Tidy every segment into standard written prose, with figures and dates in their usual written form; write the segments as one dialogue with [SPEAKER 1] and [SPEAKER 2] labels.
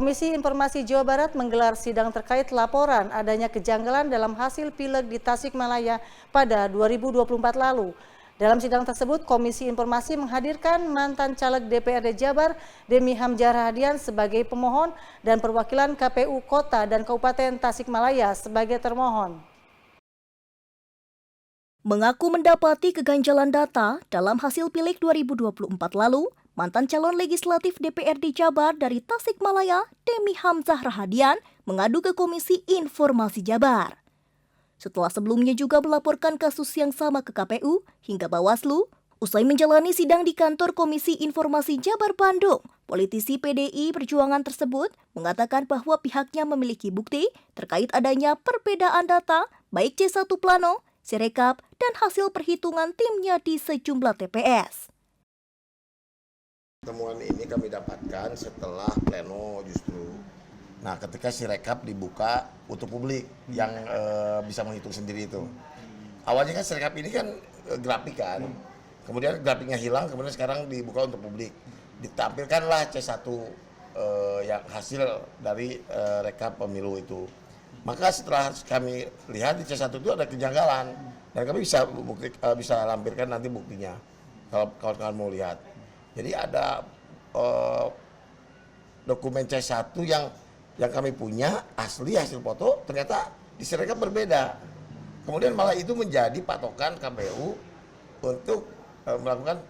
[SPEAKER 1] Komisi Informasi Jawa Barat menggelar sidang terkait laporan adanya kejanggalan dalam hasil pileg di Tasikmalaya pada 2024 lalu. Dalam sidang tersebut, Komisi Informasi menghadirkan mantan caleg DPRD Jabar, Demi Hamzah Rahadian sebagai pemohon dan perwakilan KPU Kota dan Kabupaten Tasikmalaya sebagai termohon.
[SPEAKER 2] Mengaku mendapati keganjalan data dalam hasil pileg 2024 lalu, mantan calon legislatif DPRD Jabar dari Tasikmalaya, Demi Hamzah Rahadian, mengadu ke Komisi Informasi Jabar. Setelah sebelumnya juga melaporkan kasus yang sama ke KPU hingga Bawaslu, usai menjalani sidang di kantor Komisi Informasi Jabar Bandung, politisi PDI Perjuangan tersebut mengatakan bahwa pihaknya memiliki bukti terkait adanya perbedaan data baik C1 Plano, Sirekap, dan hasil perhitungan timnya di sejumlah TPS.
[SPEAKER 3] Temuan ini kami dapatkan setelah pleno justru. Nah, ketika Sirekap dibuka untuk publik yang bisa menghitung sendiri itu. Awalnya kan Sirekap ini kan grafik kan, kemudian grafiknya hilang, kemudian sekarang dibuka untuk publik. Ditampilkanlah C1 yang hasil dari rekap pemilu itu. Maka setelah kami lihat di C1 itu ada kejanggalan dan kami bisa lampirkan nanti buktinya kalau kawan-kawan mau lihat. Jadi ada dokumen C1 yang kami punya asli hasil foto ternyata di Sirekap berbeda. Kemudian malah itu menjadi patokan KPU untuk melakukan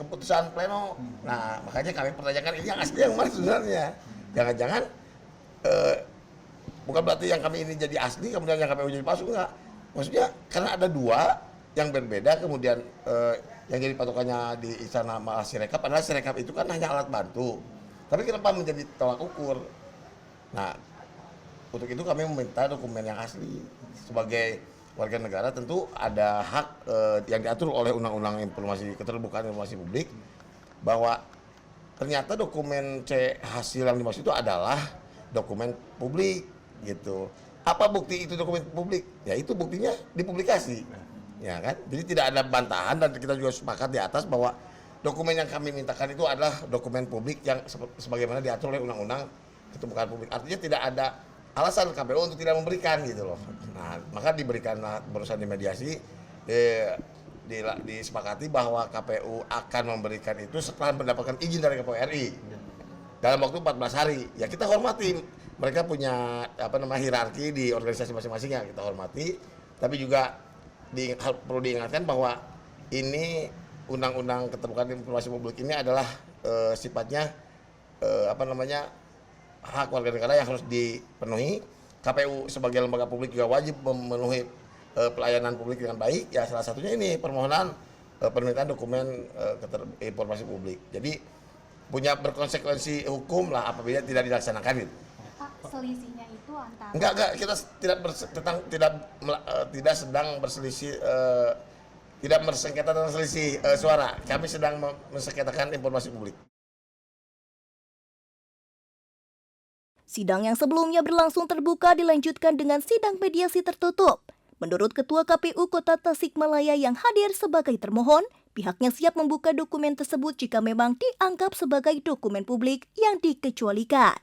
[SPEAKER 3] keputusan pleno. Nah, makanya kami pertanyakan ini yang asli yang mana sebenarnya. Jangan-jangan bukan berarti yang kami ini jadi asli kemudian yang KPU jadi palsu, enggak. Maksudnya karena ada dua yang berbeda kemudian yang jadi patokannya di istana malah Sirekap, padahal Sirekap itu kan hanya alat bantu. Tapi kenapa menjadi tolak ukur? Nah, untuk itu kami meminta dokumen yang asli. Sebagai warga negara tentu ada hak yang diatur oleh Undang-Undang Informasi Keterbukaan Informasi Publik bahwa ternyata dokumen C hasil yang dimaksud itu adalah dokumen publik gitu. Apa bukti itu dokumen publik? Ya itu buktinya dipublikasi. Ya kan? Jadi tidak ada bantahan dan kita juga sepakat di atas bahwa dokumen yang kami mintakan itu adalah dokumen publik yang sebagaimana diatur oleh Undang-Undang Keterbukaan Publik. Artinya tidak ada alasan KPU untuk tidak memberikan gitu loh. Nah, maka diberikanlah berusaha dimediasi, disepakati bahwa KPU akan memberikan itu setelah mendapatkan izin dari KPU RI dalam waktu 14 hari. Ya kita hormati, mereka punya hierarki di organisasi masing-masing yang kita hormati, tapi juga perlu diingatkan bahwa ini Undang-Undang Keterbukaan Informasi Publik ini adalah sifatnya hak warga negara yang harus dipenuhi. KPU sebagai lembaga publik juga wajib memenuhi pelayanan publik dengan baik. Ya salah satunya ini permohonan permintaan dokumen informasi publik. Jadi punya berkonsekuensi hukum lah apabila tidak dilaksanakan gitu.
[SPEAKER 4] Pak, selisihnya itu antara
[SPEAKER 3] enggak kita tidak sedang berselisih tidak bersengketa tentang selisih suara. Kami sedang mensengketakan informasi publik.
[SPEAKER 2] Sidang yang sebelumnya berlangsung terbuka dilanjutkan dengan sidang mediasi tertutup. Menurut Ketua KPU Kota Tasikmalaya yang hadir sebagai termohon, pihaknya siap membuka dokumen tersebut jika memang dianggap sebagai dokumen publik yang dikecualikan.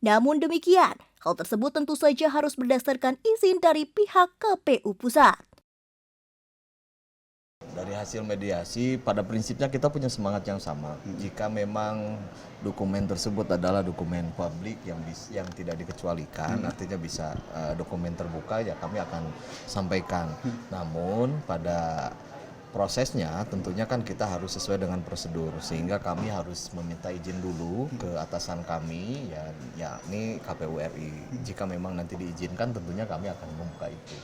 [SPEAKER 2] Namun demikian, hal tersebut tentu saja harus berdasarkan izin dari pihak KPU Pusat.
[SPEAKER 5] Dari hasil mediasi, pada prinsipnya kita punya semangat yang sama. Jika memang dokumen tersebut adalah dokumen publik yang tidak dikecualikan, artinya bisa dokumen terbuka, ya kami akan sampaikan. Namun pada prosesnya tentunya kan kita harus sesuai dengan prosedur, sehingga kami harus meminta izin dulu ke atasan kami, yakni KPU RI. Jika memang nanti diizinkan, tentunya kami akan membuka itu.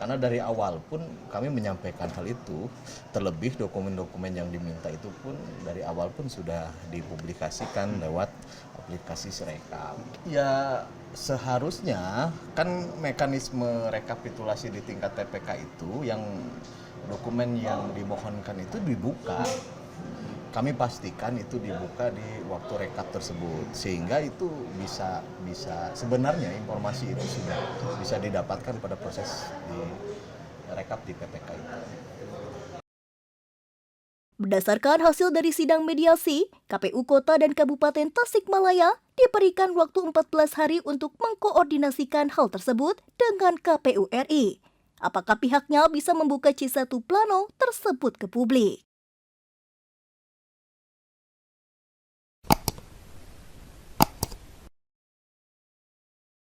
[SPEAKER 5] Karena dari awal pun kami menyampaikan hal itu, terlebih dokumen-dokumen yang diminta itu pun dari awal pun sudah dipublikasikan lewat aplikasi Sirekap. Ya seharusnya kan mekanisme rekapitulasi di tingkat TPK itu yang dokumen yang dimohonkan itu dibuka. Kami pastikan itu dibuka di waktu rekap tersebut, sehingga itu bisa sebenarnya informasi itu sudah bisa didapatkan pada proses di rekap di PPK itu.
[SPEAKER 2] Berdasarkan hasil dari sidang mediasi, KPU Kota dan Kabupaten Tasikmalaya diberikan waktu 14 hari untuk mengkoordinasikan hal tersebut dengan KPU RI. Apakah pihaknya bisa membuka C1 Plano tersebut ke publik?